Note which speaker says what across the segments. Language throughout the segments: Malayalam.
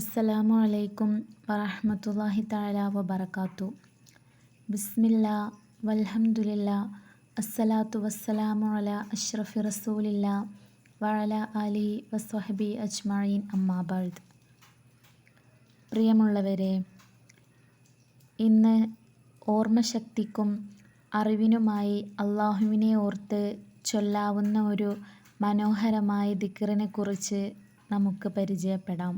Speaker 1: അസ്സലാമു അലൈക്കും വറഹ്മത്തുള്ളാഹി തആല വബറകാത്തു. ബിസ്മില്ലാ വൽഹംദുലില്ലാ അസ്സലാത്തു വസ്സലാമു അലാ അഷ്റഫി റസൂലില്ലാ വഅലാ ആലിഹി വസ്വഹ്ബി അജ്മഈൻ അമ്മാ ബഅദ്. പ്രിയമുള്ളവരെ, ഇന്ന് ഓർമ്മശക്തിക്കും അറിവിനുമായി അള്ളാഹുവിനെ ഓർത്ത് ചൊല്ലാവുന്ന ഒരു മനോഹരമായ ദിക്റിനെ കുറിച്ച് നമുക്ക് പരിചയപ്പെടാം.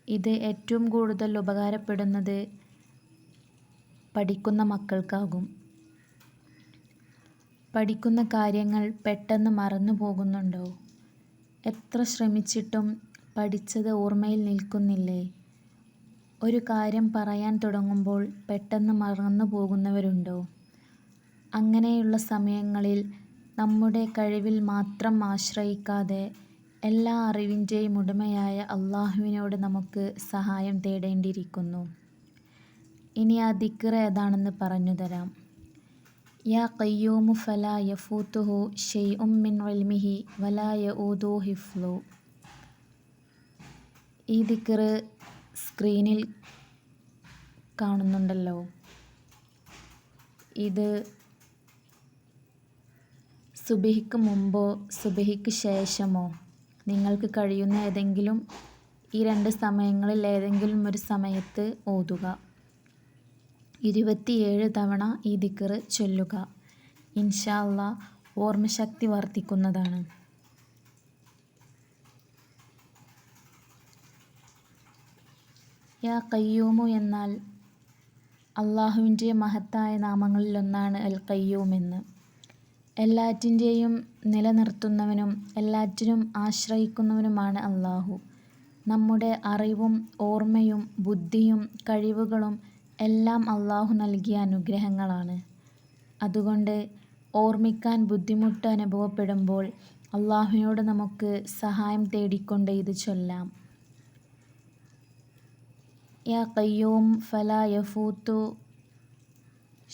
Speaker 1: ഇത് ഏറ്റവും കൂടുതൽ ഉപകാരപ്പെടുന്നത് പഠിക്കുന്ന മക്കൾക്കാകും. പഠിക്കുന്ന കാര്യങ്ങൾ പെട്ടെന്ന് മറന്നു പോകുന്നുണ്ടോ? എത്ര ശ്രമിച്ചിട്ടും പഠിച്ചത് ഓർമ്മയിൽ നിൽക്കുന്നില്ലേ? ഒരു കാര്യം പറയാൻ തുടങ്ങുമ്പോൾ പെട്ടെന്ന് മറന്നു പോകുന്നവരുണ്ടോ? അങ്ങനെയുള്ള സമയങ്ങളിൽ നമ്മുടെ കഴിവിൽ മാത്രം ആശ്രയിക്കാതെ എല്ലാ അറിവിൻ്റെയും ഉടമയായ അള്ളാഹുവിനോട് നമുക്ക് സഹായം തേടേണ്ടിയിരിക്കുന്നു. ഇനി ആ ദിക്ർ ഏതാണെന്ന് പറഞ്ഞു തരാം. യാ ഖയ്യൂമു ഫലാ യഫൂതുഹു ശൈഉം മിൻ ഇൽമിഹി വലാ യഊദുഹു ഹിഫ്ളു. ഈ ദിക്ർ സ്ക്രീനിൽ കാണുന്നുണ്ടല്ലോ. ഇത് സുബഹിക്ക് മുമ്പോ സുബഹിക്ക് ശേഷമോ നിങ്ങൾക്ക് കഴിയുന്ന ഏതെങ്കിലും ഈ രണ്ട് സമയങ്ങളിൽ ഏതെങ്കിലും ഒരു സമയത്ത് ഓതുക. 27 തവണ ഈ ദിക്ർ ചൊല്ലുക. ഇൻഷാ അല്ലാഹ് ഓർമ്മശക്തി വർദ്ധിക്കുന്നതാണ്. യാ ഖയ്യൂമു എന്നാൽ അള്ളാഹുവിൻ്റെ മഹത്തായ നാമങ്ങളിലൊന്നാണ് അൽ ഖയ്യൂം എന്ന്. എല്ലാറ്റിൻ്റെയും നിലനിർത്തുന്നവനും എല്ലാറ്റിനും ആശ്രയിക്കുന്നവനുമാണ് അള്ളാഹു. നമ്മുടെ അറിവും ഓർമ്മയും ബുദ്ധിയും കഴിവുകളും എല്ലാം അള്ളാഹു നൽകിയ അനുഗ്രഹങ്ങളാണ്. അതുകൊണ്ട് ഓർമ്മിക്കാൻ ബുദ്ധിമുട്ട് അനുഭവപ്പെടുമ്പോൾ അള്ളാഹുവിനോട് നമുക്ക് സഹായം തേടിക്കൊണ്ട് ഇത് ചൊല്ലാം. യാ ഖയ്യൂം ഫലാ യഫൂതു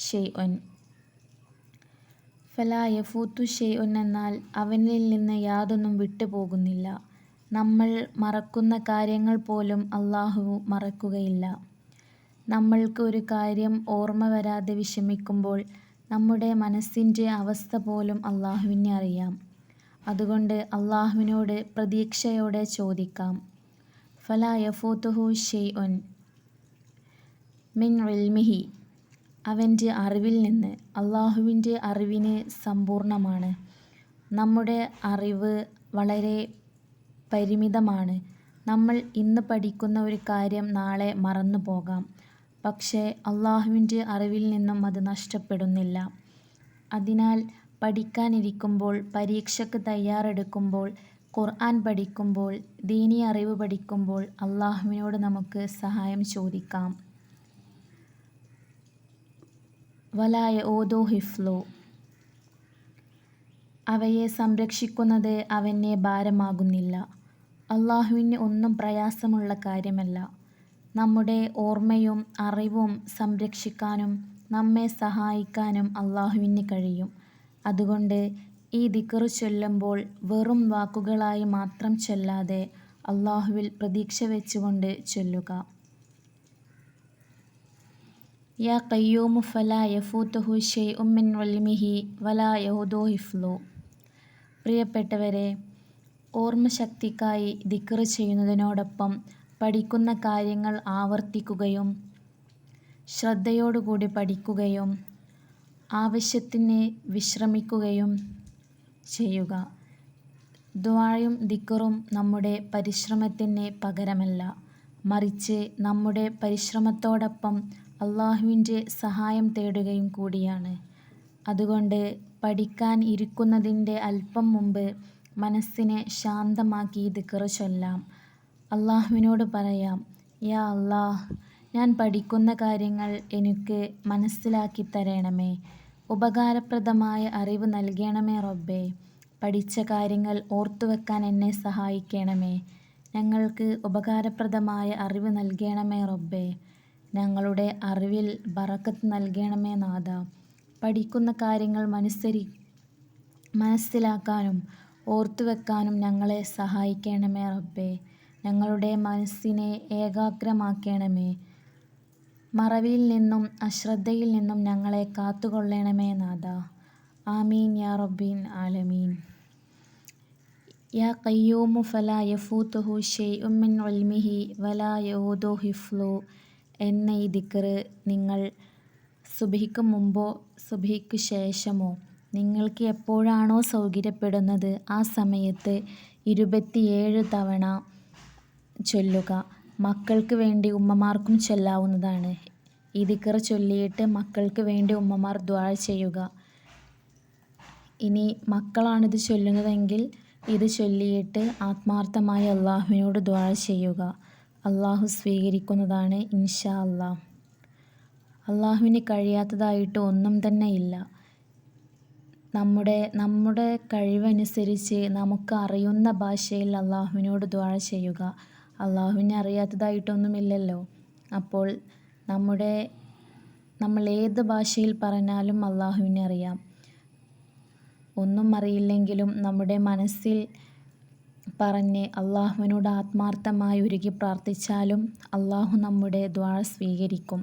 Speaker 1: ഷൈഉൻ. ഫലാ യഫൂതു ഷൈഉൻ എന്നാൽ അവനിൽ നിന്ന് യാതൊന്നും വിട്ടുപോകുന്നില്ല. നമ്മൾ മറക്കുന്ന കാര്യങ്ങൾ പോലും അള്ളാഹു മറക്കുകയില്ല. നമ്മൾക്ക് ഒരു കാര്യം ഓർമ്മ വരാതെ വിഷമിക്കുമ്പോൾ നമ്മുടെ മനസ്സിൻ്റെ അവസ്ഥ പോലും അള്ളാഹുവിന് അറിയാം. അതുകൊണ്ട് അള്ളാഹുവിനോട് പ്രതീക്ഷയോടെ ചോദിക്കാം. ഫലാ യഫൂതുഹു ഷൈഉൻ മിൻ ഇൽമിഹി, അവൻ്റെ അറിവിൽ നിന്ന്. അള്ളാഹുവിൻ്റെ അറിവിന് സമ്പൂർണ്ണമാണ്. നമ്മുടെ അറിവ് വളരെ പരിമിതമാണ്. നമ്മൾ ഇന്ന് പഠിക്കുന്ന ഒരു കാര്യം നാളെ മറന്നു പോകാം. പക്ഷേ അള്ളാഹുവിൻ്റെ അറിവിൽ നിന്നും അത് നഷ്ടപ്പെടുന്നില്ല. അതിനാൽ പഠിക്കാനിരിക്കുമ്പോൾ, പരീക്ഷയ്ക്ക് തയ്യാറെടുക്കുമ്പോൾ, ഖുർആൻ പഠിക്കുമ്പോൾ, ദീനി അറിവ് പഠിക്കുമ്പോൾ അള്ളാഹുവിനോട് നമുക്ക് സഹായം ചോദിക്കാം. വലാ യഊദുഹു ഹിഫ്ളു, അവയെ സംരക്ഷിക്കുന്നത് അവന് ഭാരമാകുന്നില്ല. അള്ളാഹുവിന് ഒന്നും പ്രയാസമുള്ള കാര്യമല്ല. നമ്മുടെ ഓർമ്മയും അറിവും സംരക്ഷിക്കാനും നമ്മെ സഹായിക്കാനും അള്ളാഹുവിന് കഴിയും. അതുകൊണ്ട് ഈ ദിക്ർ ചൊല്ലുമ്പോൾ വെറും വാക്കുകളായി മാത്രം ചൊല്ലാതെ അള്ളാഹുവിൽ പ്രതീക്ഷ വെച്ചുകൊണ്ട് ചൊല്ലുക. യാ ഖയ്യൂമു ഫലാ യഫൂതുഹു ശൈഉം മിൻ ഇൽമിഹി വലാ യഊദുഹു ഹിഫ്ളു. പ്രിയപ്പെട്ടവരെ, ഓർമ്മശക്തിക്കായി ദിക്ർ ചെയ്യുന്നതിനോടൊപ്പം പഠിക്കുന്ന കാര്യങ്ങൾ ആവർത്തിക്കുകയും ശ്രദ്ധയോടുകൂടി പഠിക്കുകയും ആവശ്യത്തിന് വിശ്രമിക്കുകയും ചെയ്യുക. ദുആയും ദിക്റും നമ്മുടെ പരിശ്രമത്തിന് പകരമല്ല, മറിച്ച് നമ്മുടെ പരിശ്രമത്തോടൊപ്പം അള്ളാഹുവിൻ്റെ സഹായം തേടുകയും കൂടിയാണ്. അതുകൊണ്ട് പഠിക്കാൻ ഇരിക്കുന്നതിൻ്റെ അല്പം മുമ്പ് മനസ്സിനെ ശാന്തമാക്കി ദിക്ർ ചൊല്ലാം. അള്ളാഹുവിനോട് പറയാം, യാ അല്ലാഹ്, ഞാൻ പഠിക്കുന്ന കാര്യങ്ങൾ എനിക്ക് മനസ്സിലാക്കി തരണമേ. ഉപകാരപ്രദമായ അറിവ് നൽകണമേ റബ്ബേ. പഠിച്ച കാര്യങ്ങൾ ഓർത്തുവെക്കാൻ എന്നെ സഹായിക്കണമേ. ഞങ്ങൾക്ക് ഉപകാരപ്രദമായ അറിവ് നൽകണമേ റബ്ബേ. ഞങ്ങളുടെ അറിവിൽ ബറക്കത്ത് നൽകണമേ നാഥ. പഠിക്കുന്ന കാര്യങ്ങൾ മനസ്സിലാക്കാനും ഓർത്തുവെക്കാനും ഞങ്ങളെ സഹായിക്കണമേ റബ്ബേ. ഞങ്ങളുടെ മനസ്സിനെ ഏകാഗ്രമാക്കണമേ. മറവിയിൽ നിന്നും അശ്രദ്ധയിൽ നിന്നും ഞങ്ങളെ കാത്തുകൊള്ളണമേ നാഥ. ആമീൻ യാ റബ്ബിൽ ആലമീൻ. യാ ഖയ്യൂമു ഫലാ യഫൂതുഹു ശൈഉം മിൻ ഇൽമിഹി വലാ യഊദുഹു ഹിഫ്ളു എന്ന ഈ ദിക്റ് നിങ്ങൾ സുബ്ഹിക്ക് മുമ്പോ സുബ്ഹിക്ക് ശേഷമോ നിങ്ങൾക്ക് എപ്പോഴാണോ സൗകര്യപ്പെടുന്നത് ആ സമയത്ത് 27 തവണ ചൊല്ലുക. മക്കൾക്ക് വേണ്ടി ഉമ്മമാർക്കും ചൊല്ലാവുന്നതാണ്. ഈ ദിക്റ് ചൊല്ലിയിട്ട് മക്കൾക്ക് വേണ്ടി ഉമ്മമാർ ദുആ ചെയ്യുക. ഇനി മക്കളാണിത് ചൊല്ലുന്നതെങ്കിൽ ഇത് ചൊല്ലിയിട്ട് ആത്മാർത്ഥമായി അള്ളാഹുവിനോട് ദുആ ചെയ്യുക. അള്ളാഹു സ്വീകരിക്കുന്നതാണ് ഇൻഷാ അല്ലാഹ്. അള്ളാഹുവിന് കഴിയാത്തതായിട്ട് ഒന്നും തന്നെ ഇല്ല. നമ്മുടെ കഴിവനുസരിച്ച് നമുക്ക് അറിയുന്ന ഭാഷയിൽ അള്ളാഹുവിനോട് ദുആ ചെയ്യുക. അള്ളാഹുവിനെ അറിയാത്തതായിട്ടൊന്നുമില്ലല്ലോ. അപ്പോൾ നമ്മൾ ഏത് ഭാഷയിൽ പറഞ്ഞാലും അള്ളാഹുവിനെ അറിയാം. ഒന്നും അറിയില്ലെങ്കിലും നമ്മുടെ മനസ്സിൽ പറഞ്ഞ് അള്ളാഹുവിനോട് ആത്മാർത്ഥമായി ഉരുകി പ്രാർത്ഥിച്ചാലും അള്ളാഹു നമ്മുടെ ദുആ സ്വീകരിക്കും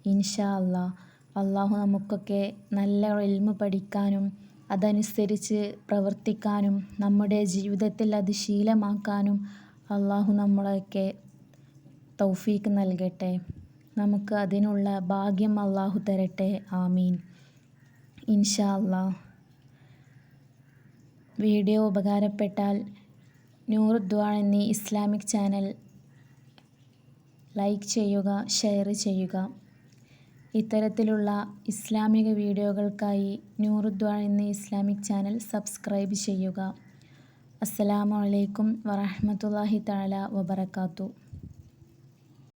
Speaker 1: ഇൻഷാ അല്ലാഹ്. അള്ളാഹു നമുക്കൊക്കെ നല്ല ഇൽമ് പഠിക്കാനും അതനുസരിച്ച് പ്രവർത്തിക്കാനും നമ്മുടെ ജീവിതത്തിൽ അത് ശീലമാക്കാനും അള്ളാഹു നമ്മളെയൊക്കെ തൗഫീക്ക് നൽകട്ടെ. നമുക്ക് അതിനുള്ള ഭാഗ്യം അള്ളാഹു തരട്ടെ. ആമീൻ ഇൻഷാ അല്ലാഹ്. വീഡിയോ ഉപകാരപ്പെട്ടാൽ നൂർ ദുആ എന്നീ ഇസ്ലാമിക് ചാനൽ ലൈക്ക് ചെയ്യുക, ഷെയർ ചെയ്യുക. ഇത്തരത്തിലുള്ള ഇസ്ലാമിക വീഡിയോകൾക്കായി നൂർ ദുആ എന്നീ ഇസ്ലാമിക് ചാനൽ സബ്സ്ക്രൈബ് ചെയ്യുക. അസ്സലാമു അലൈക്കും വറഹ്മത്തുള്ളാഹി തആല വബറകാതുഹു.